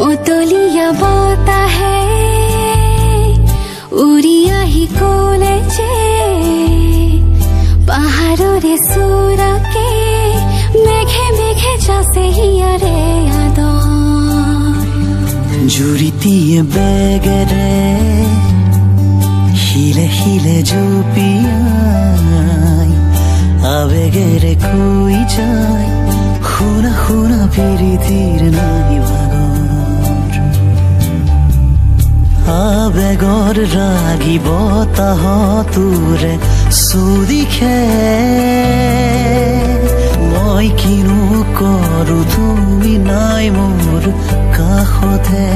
মতলিয়া বতাহে উৰি আহি ক'লে যে পাহাৰৰে চূড়াকে মেঘে মেঘে যাছে হিয়াৰে আদৰ জুৰিটিয়ে বেগেৰে হিলে হিলে জুপিয়াই আবেগেৰে কৈ যায় শুনা শুনা প্ৰীতিৰ নাই ভাগৰ আবেগৰ ৰাগি বতাহ তোৰে চুদিখে মই কিনো কৰো তুমি নাই মোৰ কাষতে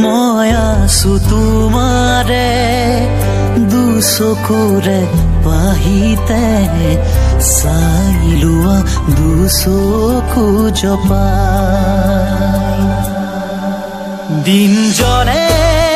মই আছো তোমাৰে দুচকুৰে পাহিতে চাই লোৱা দুচকু জপাই দিন জনে